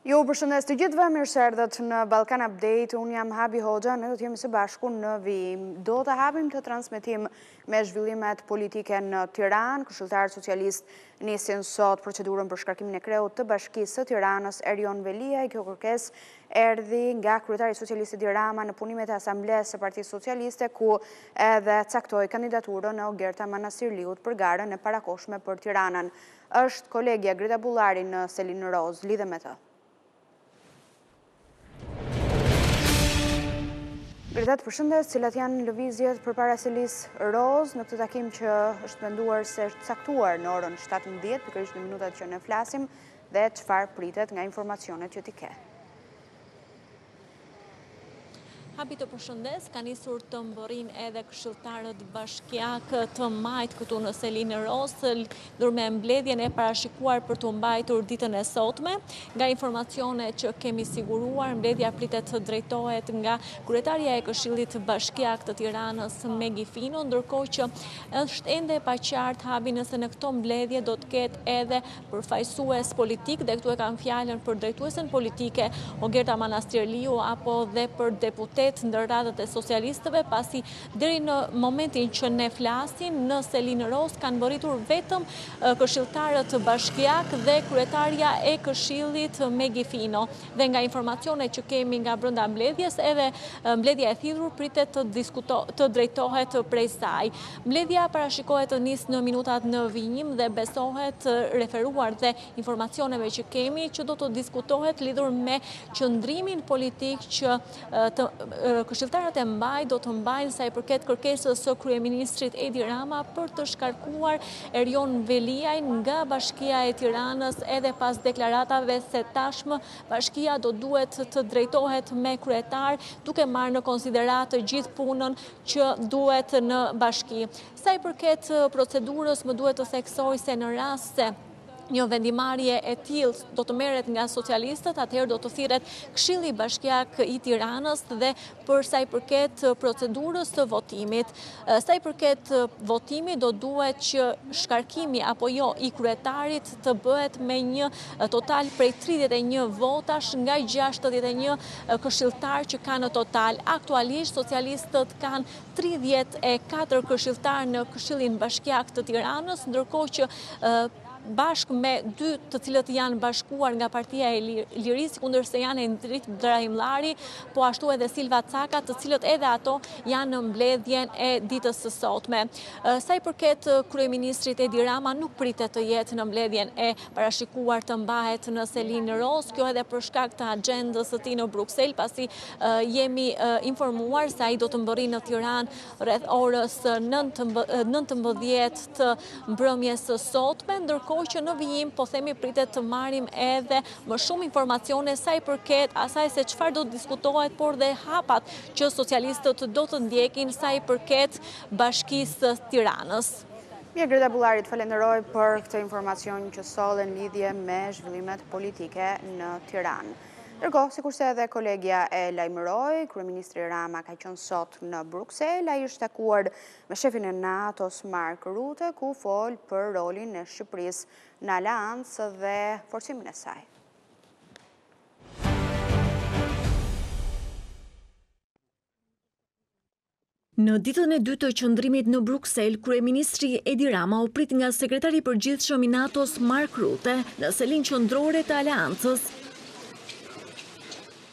Ju përshëndes të gjithëve, mirë se erdhët në Balkan Update. Unë jam Habi Hoxha, ne do të jemi së bashku në vijim. Do të hapim të transmetim me zhvillimet politike në Tiranë. Këshilltarët socialist nisin sot procedurën për shkarkimin e kreut të Bashkisë së Tiranës Erion Velia. Kjo kërkesë erdhi nga kryetari socialist Edi Rama në punimet e asamblesë së Partisë Socialiste, ku edhe caktoi kandidaturën e Ogerta Manastirliut për garën e parakohshme për Tiranën. Është kolegja Greta Bullari në Selin Roz, lidhe me të. Greta, të përshëndes, cilat janë lëvizjet përpara Selis Roz në këtë takim që është menduar se është caktuar në orën 17, pikërisht në minutat që ne flasim, dhe çfarë pritet nga informacionet që ti ke? Habi të përshëndes, ka nisur të mbërrin edhe këshilltarët bashkiak të majtë këtu në Selin Roz, lidhur me mbledhjen e parashikuar për të mbajtur ditën e sotme. Nga informacione që kemi siguruar, mbledhja pritet të drejtohet nga kryetaria e Këshillit Bashkiak të Tiranës Megi Fino, ndërkohë që është ende pa qartë, Habi, nëse në këto mbledhje do të ketë edhe përfaqësues politik, dhe këtu e kam fjalën për drejtuesen politike Ogerta Manastirliu apo dhe për deputet ndër radhët e socialistëve, pasi deri në momentin që ne flasim në Selin Roz kanë mbërritur vetëm këshilltarët bashkiak dhe kryetaria e Këshillit Megi Fino. Dhe nga informacionet që kemi nga brenda mbledhjes, edhe mbledhja e thirrur pritet të drejtohet prej saj. Mbledhja parashikohet të nisë në minutat në vijim dhe besohet, referuar dhe informacioneve që kemi, që do të diskutohet lidhur me qëndrimin politik që këshilltarët e mbaj do të mbajnë sa i përket kërkesës së kryeministrit Edi Rama për të shkarkuar Erion Veliaj nga Bashkia e Tiranës, edhe pas deklaratave se tashmë bashkia do duhet të drejtohet me kryetar, duke marrë në konsiderat gjithë punën që duhet në bashki. Sa i përket procedurës, më duhet të theksoj se në rast se një vendimarrje e tillë do të merret nga socialistët, atëherë do të thirret Këshilli Bashkiak i Tiranës dhe për sa i përket procedurës të votimit. Sa i përket votimit, do duhet që shkarkimi apo jo i kryetarit të bëhet me një total prej 31 votash nga 61 këshilltar që kanë në total. Aktualisht socialistët kanë 34 këshilltar në Këshillin Bashkiak të Tiranës, ndërkohë që bashkë me 2 të cilët janë bashkuar nga Partia e Lirisë, kundërse janë Endrit Brahimllari, po ashtu edhe Silva Caka, të cilët edhe ato janë në mbledhjen e ditës së sotme. Sa i përket kryeministrit Edi Rama, nuk pritet të jetë në mbledhjen e parashikuar të mbahet në Selin Roz, kjo edhe për shkak të agjendës së tij në Bruksel, pasi jemi informuar se ai do të mbërrijë në Tiranë rreth orës 19 të mbrëmjes së sotme, ndërkohë që në vijim po themi pritet të marrim edhe më shumë informacione sa i përket asaj se çfarë do të diskutohet, por dhe hapat që socialistët do të ndjekin sa i përket Bashkisë së Tiranës. Mirë, Greta Bullari, të falenderoj për këtë informacion që sollen lidhje me zhvillimet politike në Tiranë. Ndërkohë, sikurse edhe kolegja e lajmëroi, kryeministri Rama ka qenë sot në Bruksel, ai është takuar me shefin e NATO-s Mark Rutte, ku fol për rolin e Shqipërisë në aleancë dhe forcimin e saj. Në ditën e dytë të qëndrimit në Bruksel, kryeministri Edi Rama u prit nga sekretari i përgjithshëm i NATO-s Mark Rutte në selin qendrore të aleancës.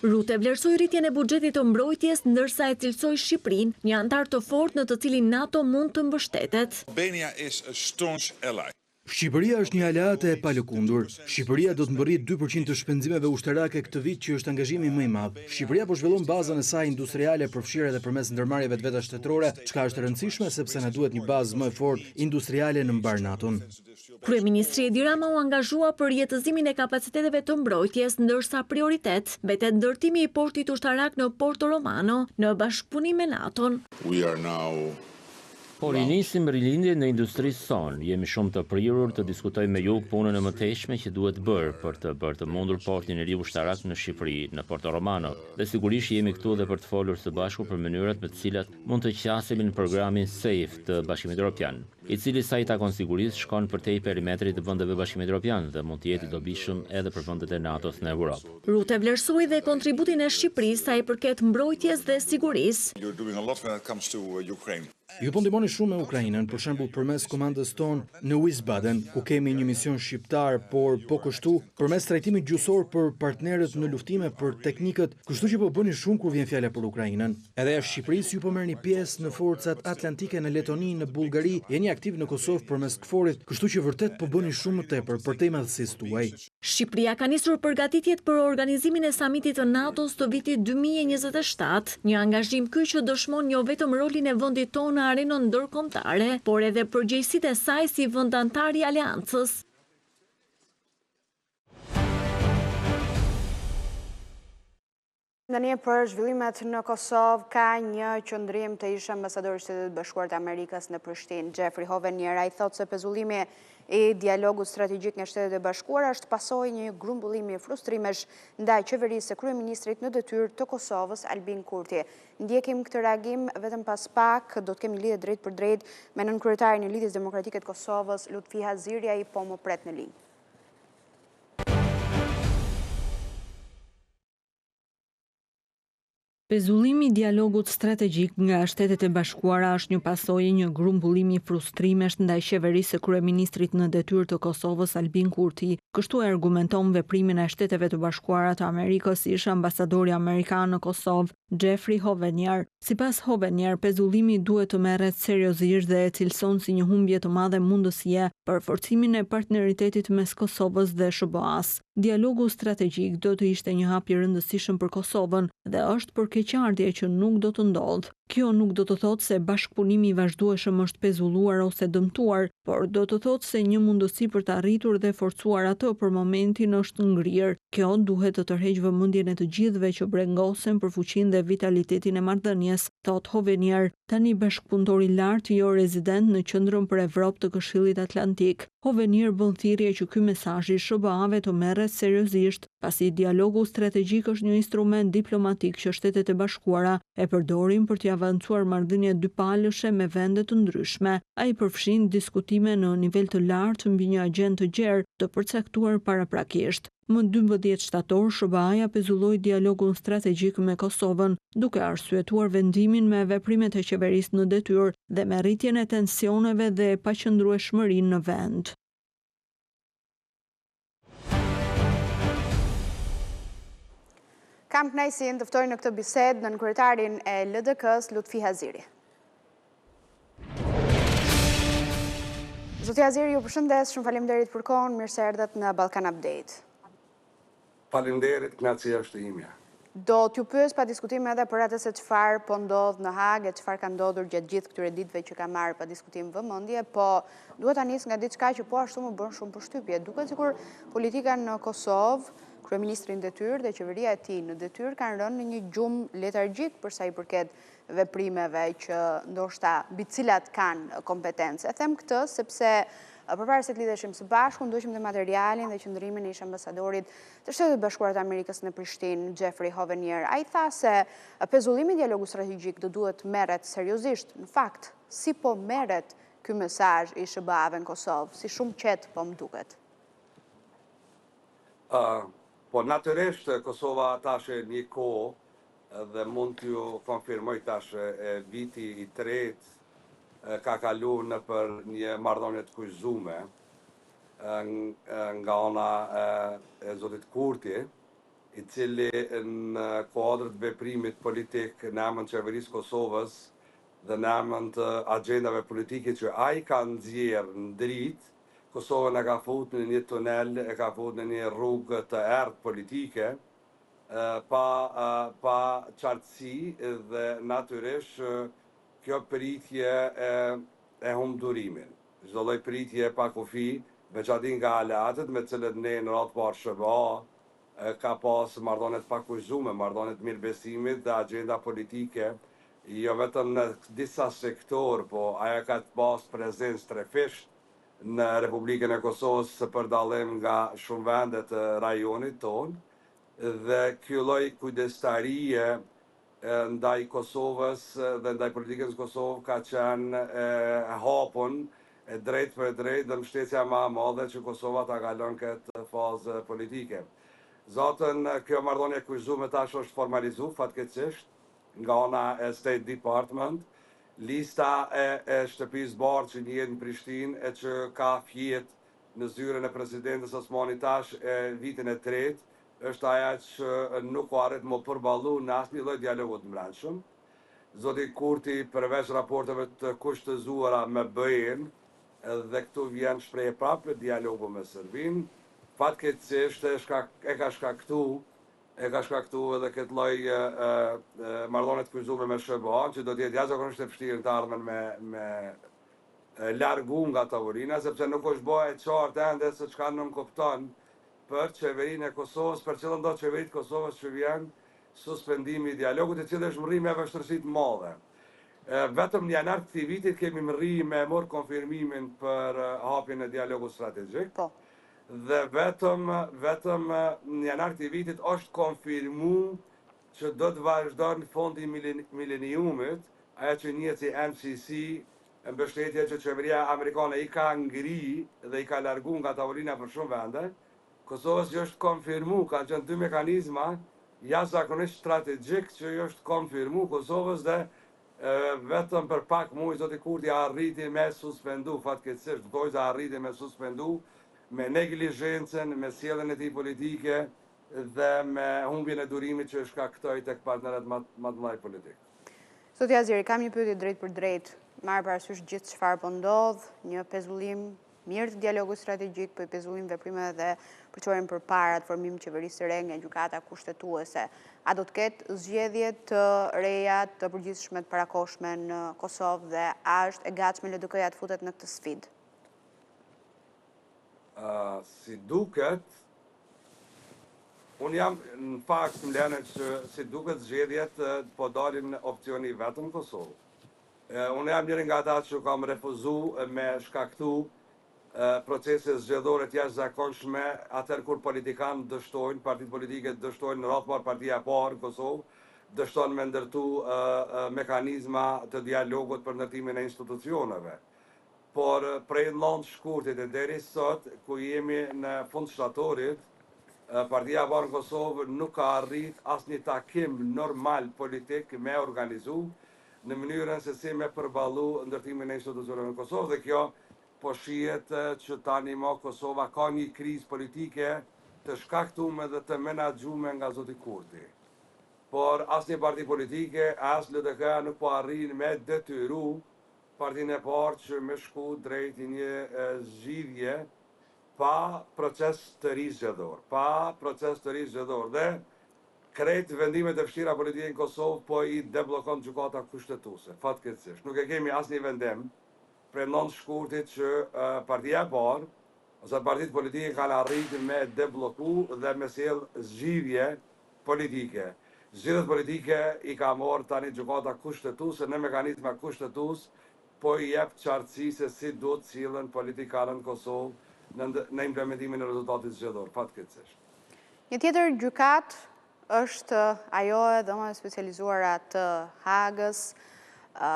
Rutte vlerësoi rritjen e buxhetit të mbrojtjes, ndërsa e cilësoi Shqipërinë një antar të fortë në të cilin NATO mund të mbështetet. Albania is a staunch ally. Shqipëria është një aleate e palëkundur. Shqipëria do të mbërrijë 2% të shpenzimeve ushtarake këtë vit, që është angazhimi më i madh. Shqipëria po zhvillon bazën e saj industriale përfshirë edhe përmes ndërmarrjeve të veta shtetërore, çka është e rëndësishme sepse na duhet një bazë më e fortë industriale në mbar NATO-n. Kryeministri Edi Rama u angazhua për jetëzimin e kapaciteteve të mbrojtjes, ndërsa prioritet mbetet ndërtimi i portit ushtarak në Porto Romano në bashkëpunim me NATO-n. We are now Por i nisim rilindjen në industrisë sonë. Jemi shumë të prirur të diskutojmë me ju punën e mëtejshme që duhet bërë për të mundur portin e ri ushtarak në Shqipëri, në Porto Romano. Dhe sigurisht jemi këtu dhe për të folur së bashku për mënyrat me të cilat mund të qasemi në programin SAFE të Bashkimit Evropian, i cili sa i takon sigurisht shkon përtej perimetrit të vendeve Bashkimit Evropian dhe mund të jetë i dobishëm edhe për vendet e NATO-s në Europë. Rutte vlerësoi dhe kontributin e Shqipërisë sa i përket mbrojtjes dhe sigurisë. You're doing a lot when it comes to Ukraine. Ju po ndihmoni shumë me Ukrainën, për shembull përmes komandës tonë në Wiesbaden, ku kemi një mision shqiptar, por po kështu përmes trajtimit gjyqësor për partnerët në luftime, për teknikët, kështu që po bëni shumë kur vjen fjala për Ukrainën. Edhe jashtë Shqipërisë ju po merrni pjesë në forcat atlantike në Letoni, në Bullgari, jeni aktiv në Kosovë përmes KFOR-it, kështu që vërtet po bëni shumë më tepër përtej madhësisë tuaj. Shqipëria ka nisur përgatitjet për organizimin e samitit të NATO-s të vitit 2027, një angazhim ky që dëshmon jo vetëm rolin e vendit tonë në arenën ndërkombëtare, por edhe përgjegjësitë e saj si vend antar i aleancës. Ndërmjet për zhvillimet në Kosovë ka një qëndrim të ish ambasadori i Shtetit Bashkuar të Amerikës në Prishtinë, Jeffrey Hovenier. Ai thotë se pezullimi i dialogut strategjik në Shtetet e Bashkuara është pasojë një grumbullimi frustrimesh ndaj qeverisë së kryeministrit në detyrë të Kosovës, Albin Kurti. Ndjekim këtë reagim vetëm pas pak, do të kemi lidhje drejt për drejt me nënkryetarin e Lidhjes Demokratike të Kosovës, Lutfi Haziri, ai po më pret në linjë. Pezullimi i dialogut strategjik nga Shtetet e Bashkuara është një pasojë një grumbullimi frustrimesh ndaj qeverisë së kryeministrit në detyrë të Kosovës, Albin Kurti. Kështu e argumenton veprimin e Shteteve të Bashkuara të Amerikës ish ambasadori amerikan në Kosovë, Jeffrey Hovenier. Sipas Hovenier, pezullimi duhet të merret seriozisht dhe e cilëson si një humbje të madhe mundësie për forcimin e partneritetit mes Kosovës dhe SBA-s. Dialogu strategjik do të ishte një hap i rëndësishëm për Kosovën dhe është për keqardhje që nuk do të ndodhë. Kjo nuk do të thotë se bashkëpunimi i vazhdueshëm është pezulluar ose dëmtuar, por do të thotë se një mundësi për të arritur dhe forcuar atë për momentin është ngrirë. Kjo duhet të tërheqë vëmendjen e të gjithëve që brengosen për fuqinë dhe vitalitetin e marrëdhënies, thot Hovenier, tani bashkëpunëtor i lartë jo rezident në qendrën për Evropë të Këshillit Atlantik. Hovenier bën thirrje që ky mesazh i SBA-ve të merret seriozisht, pasi dialogu strategjik është një instrument diplomatik që Shtetet e Bashkuara e përdorin për të avancuar marrëdhënie dypalëshe me vende të ndryshme. Ai përfshin diskutime në nivel të lartë mbi një agjendë të gjerë të përcaktuar paraprakisht. Më 12 shtator, SBA-ja pezulloi dialogun strategjik me Kosovën, duke arsyetuar vendimin me veprimet e qeverisë në detyrë dhe me rritjen e tensioneve dhe paqëndrueshmërinë në vend. Kam kënaqësinë të ftoj në këtë bisedë nënkryetarin e LDK-s, Lutfi Haziri. Zoti Haziri, ju përshëndes, shumë faleminderit për kohën, mirë se erdhët në Ballkan Update. Faleminderit, kënaqësia është imja. Do t'ju pyes pa diskutim edhe për atë se çfarë po ndodh në Hagë, çfarë ka ndodhur gjatë gjithë këtyre ditëve që ka marrë pa diskutim vëmendje, po duhet ta nis nga diçka që po ashtu më bën shumë përshtypje. Duket sikur politika në Kosovë, kryeministri në detyrë dhe qeveria e tij në detyrë kanë rënë në një gjumë letargjik për sa i përket veprimeve që ndoshta mbi të cilat kanë kompetencë. E them këtë sepse përpara se të lidheshim së bashku, ndoqim dhe materialin dhe qëndrimin e ish ambasadorit të Shtetit Bashkuar të Amerikës në Prishtinë, Jeffrey Hovenier. Ai tha se pezullimi i dialogut strategjik do duhet merret seriozisht. Në fakt, si po merret ky mesazh i SBA-ve në Kosovë, si shumë qet po më duket. Po natyrisht Kosova tash një kohë dhe mund t'ju konfirmoj tash viti i tretë ka kalu në për një marrëdhënie të kushtume nga ona e zotit Kurti, i cili në kuadër të veprimit politik në emër të qeverisë Kosovës dhe në emër të agjendave politike që ai ka nxjerrë në dritë, Kosovën e ka futur në një tunel, e ka futur në një rrugë të errët politike, pa qartësi dhe natyrisht kjo pritje e humdurimin. Çdo lloj pritje pa kufi, veçanërisht nga aleatët me cilët ne në radhë parë SBA ka pas marrëdhënie të pakushtuara, marrëdhënie të mirëbesimit dhe agjenda politike jo vetëm në disa sektor, po ajo ka të pas prezencë trefisht në Republikën e Kosovës për dallim nga shumë vende të rajonit tonë, dhe kjo lloj kujdestarie ndaj Kosovës dhe ndaj politikës së Kosovës ka qenë hapun drejt për drejt dhe mbështetja më e madhe që Kosova ta kalon këtë fazë politike. Zotën, kjo marrëdhënie e kuizuar tash është formalizuar fatkeqësisht nga ana e State Department. Lista e shtëpisë bardhë që njihet në Prishtinë e që ka fjet në zyrën e presidentës Osmani Tash vitin e tretë, është aja që nuk ka arrit më përballu në asnjë lloj dialogu të brendshëm. Zoti Kurti, përveç raporteve të kushtëzuara me BE-n, dhe këtu vjen shprehje prapë dialogu me Serbinë, fatkeqësisht e ka shkaktuar edhe këtë lloj marrëdhënie të kuizuar me SBA, që do të jetë jashtëzakonisht e vështirë të ardhmen me largu nga tavolina, sepse nuk është bërë e qartë ende se çka nuk kupton për qeverinë e Kosovës, për çdo ndonjë qeveri të Kosovës që vjen suspendimi i dialogut, i cili është mrri me vështirësi të mëdha. Vetëm në janar të vitit kemi mrri me marrë konfirmimin për hapjen e dialogut strategjik. Po. Dhe vetëm në janar të vitit është konfirmuar që do të vazhdon fondi mileniumit, ajo që njihet si MCC, mbështetje që qeveria amerikane i ka ngri dhe i ka largu nga tavolina për shumë vende. Kosovës që është konfirmu, ka qenë dy mekanizma jashtëzakonisht strategjik që është konfirmu Kosovës dhe vetëm për pak muaj zoti Kurti arriti me suspendu, fatkeqësisht dojë arriti me suspendu, me neglizhencën, me sjelljen e tij politike dhe me humbjen e durimit që shkaktoi tek partnerët më të mëdhenj politik. Zoti Azeri, kam një pyetje drejt për drejt, marrë parasysh gjithë çfarë po ndodh, një pezullim mirë të dialogut strategjik, po i pezullim veprime dhe përçojnë përpara të formim qeverisë së re nga gjykata kushtetuese. A do të ketë zgjedhje të reja të përgjithshme të parakoshme në Kosovë dhe a është e gatshme LDK-ja të futet në këtë sfidë? Si duket, unë jam në fakt më lene që si duket zgjedhjet po dalin opcioni vetëm Kosovë. Unë jam njëri nga ata që kam refuzu me shkaktu procese zgjedhore të jashtëzakonshme atëherë kur politikanë dështojnë, partitë politike dështojnë në radhë parë partia e parë në Kosovë, dështon me ndërtu mekanizma të dialogut për ndërtimin e institucioneve. Por prej 9 shkurtit e deri sot, ku jemi në fund shtatorit, partia e parë në Kosovë nuk ka arrit asnjë takim normal politik me organizu në mënyrën se si me përballu ndërtimin e institucioneve në Kosovë, dhe kjo po shihet që tani më Kosova ka një krizë politike të shkaktuar dhe të menaxhuar nga zoti Kurti. Por asnjë parti politike, as LDK nuk po arrin me detyru partinë e parë që me shku drejt një zgjidhje pa proces të ri zgjedhor. Dhe krejt vendimet e vështira politike në Kosovë po i deblokon gjykata kushtetuese, fatkeqësisht. Nuk e kemi asnjë vendim për 9 shkurtit që partia e parë ose partitë politike kanë arritur me debloku dhe me sjell zgjidhje politike. Zgjidhjet politike i ka marrë tani gjykata kushtetuese në mekanizma kushtetues, po i jep qartësi se si duhet sillen politikanët në Kosovë në implementimin e rezultatit zgjedhor, fatkeqësisht. Një tjetër gjykatë është ajo e dhomave specializuara të Hagës,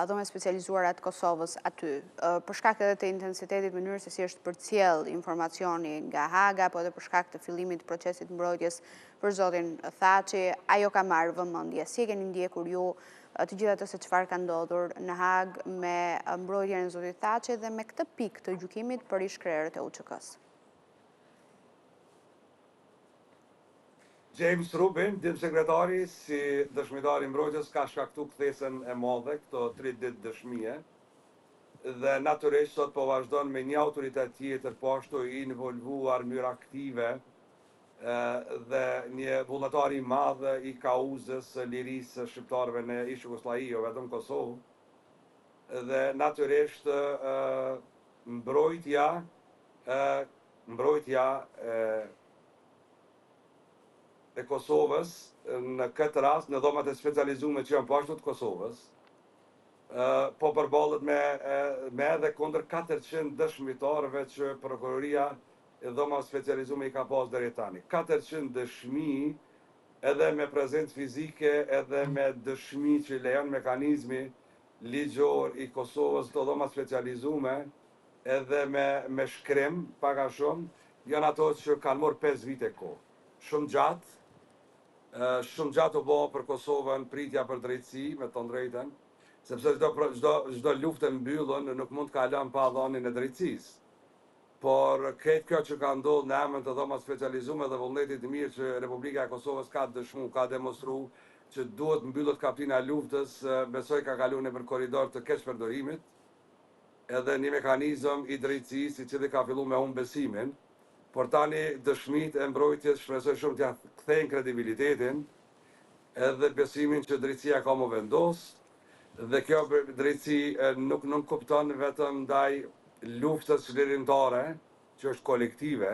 dhoma specializuara të Kosovës aty. Për shkak edhe të intensitetit mënyrës se si është përcjell informacioni nga Haga, po edhe për shkak të fillimit të procesit mbrojtjes për zotin Thaçi, ajo ka marrë vëmendje. Si e keni ndjekur ju të gjitha ato se çfarë ka ndodhur në Hag me mbrojtjen e zotit Thaçi dhe me këtë pikë të gjykimit për ish-krerët e UÇK-s? James Rubin, dim sekretari, si dëshmitari i mbrojtjes, ka shkaktu kthesën e madhe, këto 3 ditë dëshmie, dhe natyrisht sot po vazhdon me një autoritet tjetër poashtu i involvuar në mënyrë aktive dhe një vullnetar i madh i kauzës lirisë shqiptarëve në ish Jugosllavi, jo vetëm Kosovë. Dhe natyrisht mbrojtja e Kosovës, në këtë rast, në dhomat e specializume që janë poashtu të Kosovës, po përballet me edhe kundër 400 dëshmitarëve që prokuroria e dhoma specializuar i ka pas deri tani. 400 dëshmi edhe me prezencë fizike, edhe me dëshmi që lejon mekanizmi ligjor i Kosovës të dhoma specializuar, edhe me shkrim pak a shumë, janë ato që kanë marrë 5 vite kohë. Shumë gjatë u bë për Kosovën pritja për drejtësi, me të drejtën, sepse çdo luftë mbyllën nuk mund të kalon pa dhënien e drejtësisë. Por këtë kjo që ka ndodhur në emër të dhoma specializuar dhe vullnetit të mirë që Republika e Kosovës ka dëshmuar, ka demonstruar që duhet mbyllet kaptina e luftës, besoj ka kaluar nëpër korridor të keq përdorimit, edhe një mekanizëm i drejtësisë i cili ka filluar me humbë besimin, por tani dëshmitë e mbrojtjes shpresoj shumë t'ja kthejnë kredibilitetin edhe besimin që drejtësia ka më vendosur, dhe kjo drejtësi nuk kupton vetëm ndaj luftës lirimtare, që është kolektive,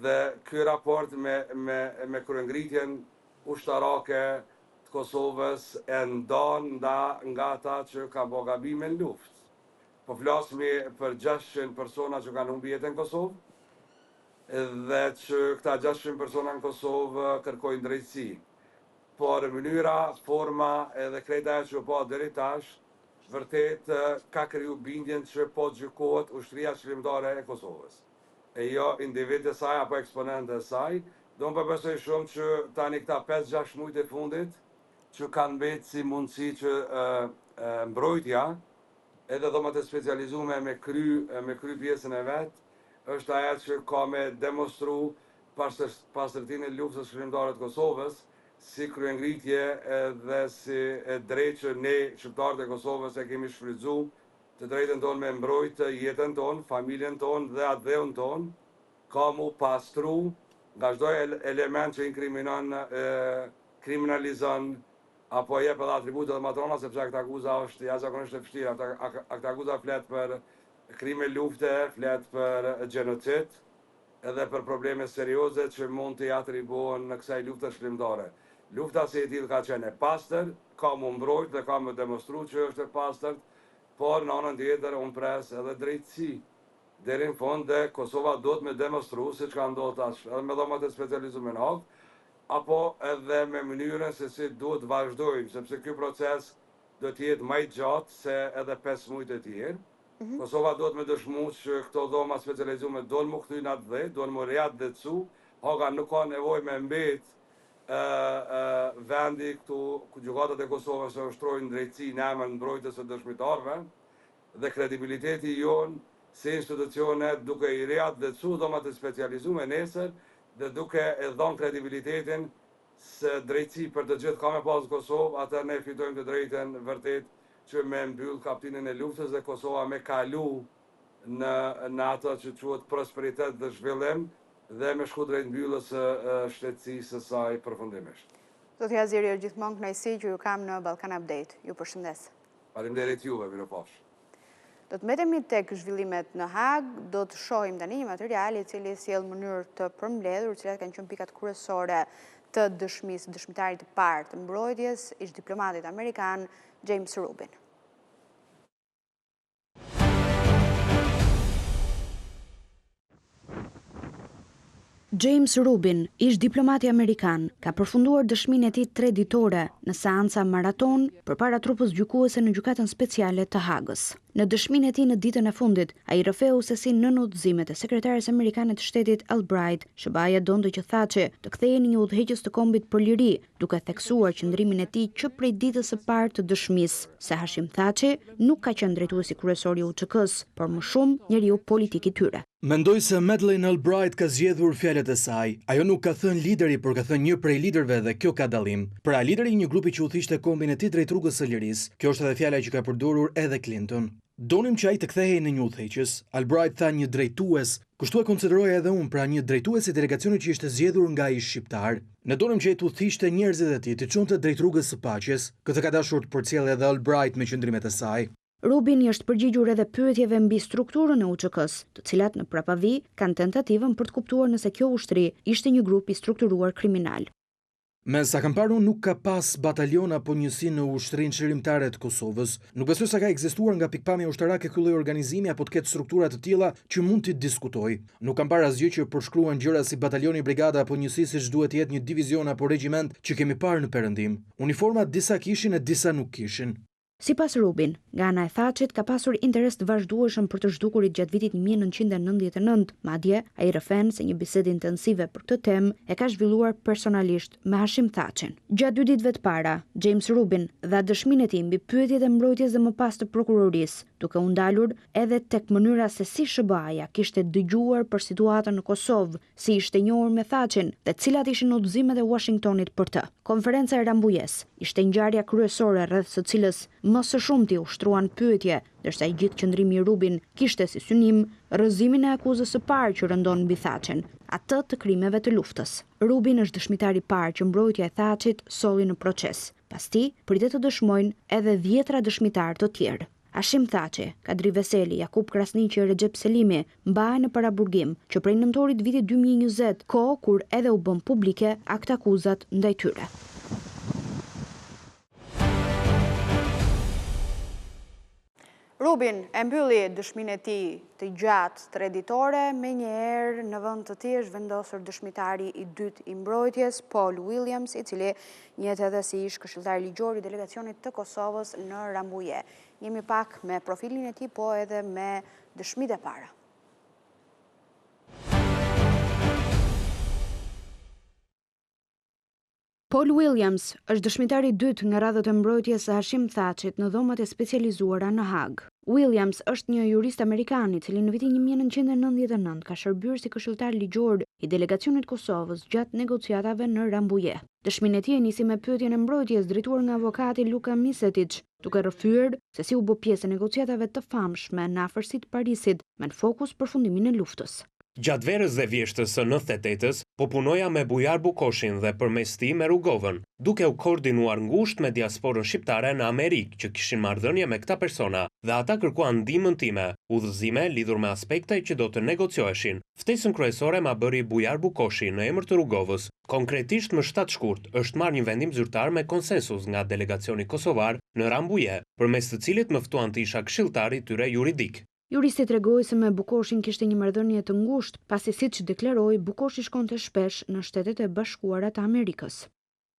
dhe ky raport me kryengritjen ushtarake të Kosovës e ndon nga ata që kanë bërë gabime në luftë. Po flasmi për 600 persona që kanë humbur jetën në Kosovë, dhe që këta 600 persona në Kosovë kërkojnë drejtësi. Por mënyra, forma edhe krejta që po deri tash, vërtet ka kriju bindjen që po gjykohet ushtria qëllimtare e Kosovës. E jo individ e saj apo eksponent e saj, do më përbesoj shumë që tani këta 5-6 muajt e fundit, që kanë mbetë si mundësi që mbrojtja, edhe dhomat e specializume me kry pjesën e vetë, është aja që ka me demonstru pastërtinë e luftës qëllimtare të Kosovës, si kryengritje dhe si drejt që ne, shqiptarët e Kosovës, e kemi shfrytzu të drejtën tonë me mbrojtë jetën tonë, familjen tonë dhe atë dheun tonë, ka mu pastru nga çdo element që inkriminon, kriminalizon, apo jep edhe atributet dhe matrona, sepse akta akuza është jashtëzakonisht e vështirë. Akta akuza flet për krime lufte, flet për gjenocid, edhe për probleme serioze që mund të atribuohen në kësaj lufte shkrimtare. Lufta si e tillë ka qenë e pastër, ka më mbrojt dhe ka më demonstru që është e pastër, por në anën tjetër unë pres edhe drejtësi. Deri në fund dhe Kosova duhet me demonstru, siç ka ndodhur tash, edhe me dhomat e specializuar në hap, apo edhe me mënyrën se si duhet vazhdojmë, sepse ky proces do të jetë më i gjatë se edhe 5 muajt e tjerë. Kosova duhet me dëshmu që këto dhoma specializuar do në më kthy në atë dhe, do në më reat dhe cu, haka nuk ka nevojë me mbet vendi këtu gjykatët e Kosovës që ushtrojnë drejtësi në emër mbrojtjes së dëshmitarëve, dhe kredibiliteti jonë si institucionet duke i reat dhe cu dhomat e specializuar nesër, dhe duke e dhënë kredibilitetin se drejtësi për të gjithë ka me pas Kosovë, atë ne fitojmë të drejten vërtet që me mbyll kaptinën e luftës dhe Kosova me kalu në ato që quhet prosperitet dhe zhvillim, dhe me shku drejt mbylljes së shtetësisë së saj përfundimisht. Zoti Aziri, është gjithmonë kënaqësi që ju kam në Ballkan Update. Ju përshëndes. Faleminderit juve, mirupafsh. Do të mbetemi tek zhvillimet në Hag, do të shohim tani një material i cili sjell mënyrë të përmbledhur, cilat kanë qenë pikat kryesore të dëshmitarit të parë të mbrojtjes, ish diplomatit amerikan James Rubin. James Rubin, ish diplomati amerikan, ka përfunduar dëshminë e tij 3 ditore në seanca maraton përpara trupës gjykuese në gjykatën speciale të Hagës. Në dëshminë e tij në ditën e fundit, ai rrëfeu se si nën udhëzimet e sekretares amerikane të shtetit Albright, SBA donte që Thatche të kthehej një udhëheqës të kombit për liri, duke theksuar qëndrimin e tij që prej ditës së parë të dëshmisë, se Hashim Thatche nuk ka qenë drejtuesi kryesor i UÇK-s, por më shumë njeriu politik i tyre. Mendoj se Madeleine Albright ka zgjedhur fjalët e saj. Ajo nuk ka thënë lideri, por ka thënë një prej liderëve dhe kjo ka dallim. Pra lideri i një grupi që udhëhiqte kombin e tij drejt rrugës së lirisë. Kjo është edhe fjala që ka përdorur edhe Clinton. Donim që ai të kthehej në një udhëheqës. Albright tha një drejtues, kështu e konsideroja edhe unë, pra një drejtues i delegacionit që ishte zgjedhur nga ish shqiptar. Ne donim që ai të udhëhiqte njerëzit e tij, të çonte drejt rrugës së paqes. Këtë ka dashur të përcjellë edhe Albright me qëndrimet e saj. Rubin i është përgjigjur edhe pyetjeve mbi strukturën e UÇK-s, të cilat në prapavi kanë tentativën për të kuptuar nëse kjo ushtri ishte një grup i strukturuar kriminal. Me sa kam parë unë nuk ka pas batalion apo njësi në ushtrinë qërimtare të Kosovës. Nuk besoj sa ka ekzistuar nga pikpamja ushtarake ky lloj organizimi apo të ketë struktura të tilla që mund t'i diskutoj. Nuk kam parë asgjë që përshkruan gjëra si batalioni, brigada apo njësi siç duhet të jetë një divizion apo regjiment që kemi parë në Perëndim. Uniformat disa kishin e disa nuk kishin. Sipas Rubin, nga ana e Thaçit ka pasur interes të vazhdueshëm për të zhdukurit gjatë vitit 1999, madje ai rrëfen se një bisedë intensive për këtë temë e ka zhvilluar personalisht me Hashim Thaçin. Gjatë 2 ditëve të para, James Rubin dha dëshminë e tij mbi pyetjet e mbrojtjes dhe më pas të prokurorisë, duke u ndalur edhe tek mënyra se si SBA-ja kishte dëgjuar për situatën në Kosovë, si ishte njohur me Thaçin dhe cilat ishin udhëzimet e Washingtonit për të. Konferenca e Rambujes ishte ngjarja kryesore rreth së cilës më së shumti ushtruan pyetje, ndërsa i gjithë qëndrimi i Rubin kishte si synim rrëzimin e akuzës së parë që rëndon mbi Thaçin, atë të krimeve të luftës. Rubin është dëshmitari i parë që mbrojtja e Thaçit solli në proces. Pas tij, pritet të dëshmojnë edhe 10 dëshmitar të tjerë. Hashim Thaçi, Kadri Veseli, Jakub Krasniqi e Recep Selimi mbahen në paraburgim që prej nëntorit vitit 2020, kohë kur edhe u bën publike aktakuzat ndaj tyre. Rubin e mbylli dëshminë e tij të gjatë traditore, menjëherë në vend të tij është vendosur dëshmitari i dytë i mbrojtjes, Paul Williams, i cili njihet edhe si ish këshilltar ligjor i delegacionit të Kosovës në Rambuje. Jemi pak me profilin e tij, po edhe me dëshmitë e para. Paul Williams është dëshmitari i dytë nga radhët e mbrojtjes së Hashim Thaçit në dhomat e specializuara në Hag. Williams është një jurist amerikan i cili në vitin 1999 ka shërbyer si këshilltar ligjor i delegacionit Kosovës gjatë negociatave në Rambuje. Dëshminë e tij nisi me pyetjen e mbrojtjes drejtuar nga avokati Luka Misetic, duke rrëfyer se si u bë pjesë e negociatave të famshme në afërsitë Parisit me në fokus përfundimin e luftës. Gjatë verës dhe vjeshtës së 98-s, po punoja me Bujar Bukoshin dhe përmes tij me Rugovën, duke u koordinuar ngushtë me diasporën shqiptare në Amerikë që kishin marrëdhënie me këta persona dhe ata kërkuan ndihmën time, udhëzime lidhur me aspekte që do të negocioheshin. Ftesën kryesore ma bëri Bujar Bukoshi në emër të Rugovës. Konkretisht më 7 shkurt është marrë një vendim zyrtar me konsensus nga delegacioni kosovar në Rambuje, përmes të cilit më ftuan të isha këshilltar i tyre juridik. Juristi tregoi se me Bukoshin kishte një marrëdhënie të ngushtë, pasi siç deklaroi, Bukoshi shkonte shpesh në Shtetet e Bashkuara të Amerikës.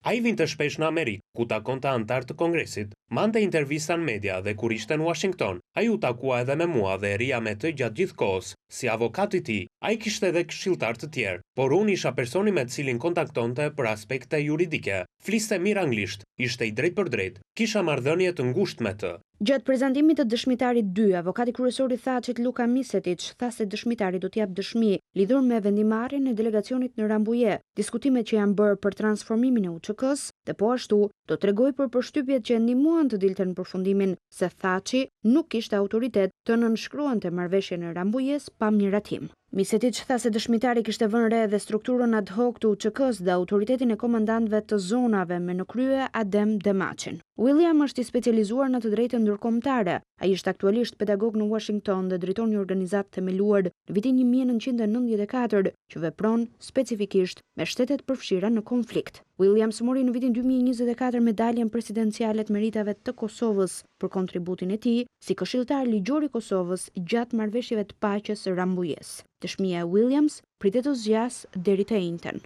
Ai vinte shpesh në Amerikë, ku takonte antar të Kongresit, mante intervista në media dhe kur ishte në Washington, ai u takua edhe me mua dhe rria me të gjatë gjithë kohës. Si avokat i tij, ai kishte edhe këshilltar të tjerë, por unë isha personi me të cilin kontaktonte për aspekte juridike. Fliste mirë anglisht, ishte i drejt për drejt, kisha marrëdhënie të ngushtë me të. Gjatë prezantimit të dëshmitarit 2, avokati kryesor i Thaçit Luka Misetic tha se dëshmitari do të jap dëshmi lidhur me vendimarrjen e delegacionit në Rambuje, diskutimet që janë bërë për transformimin e UÇK-s dhe po ashtu do tregoj për përshtypjet që ndihmuan të dilte në përfundimin se Thaçi nuk kishte autoritet të nënshkruante marrëveshjen e Rambujes pa miratim. Misetic tha se dëshmitari kishte vënë re edhe strukturën ad hoc të UÇK-s dhe autoritetin e komandantëve të zonave me në krye Adem Demaçin. William është i specializuar në të drejtën ndërkombëtare. Ai është aktualisht pedagog në Washington dhe drejton një organizatë themeluar në vitin 1994 që vepron specifikisht me shtetet përfshira në konflikt. Williams mori në vitin 2024 medaljen presidenciale të meritave të Kosovës për kontributin e tij si këshilltar ligjor i Kosovës gjatë marrëveshjeve të paqes së Rambujes. Dëshmia e Williams pritet të zgjasë deri të njëjtën.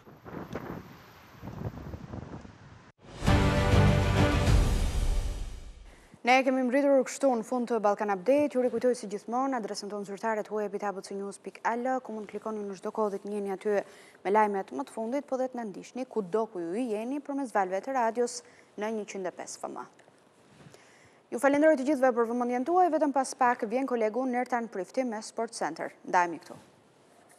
Ne kemi mbritur kështu në fund të Balkan Update. Ju rikujtoj si gjithmonë adresën tonë zyrtare huaj@abcnews.al, ku mund të klikoni në çdo kohë dhe të njihni aty me lajmet më të fundit, po dhe të na ndiqni kudo ku ju jeni përmes valveve të radios në 105 FM. Ju falenderoj të gjithëve për vëmendjen tuaj, vetëm pas pak vjen kolegu Nertan Prifti me Sport Center. Ndajemi këtu.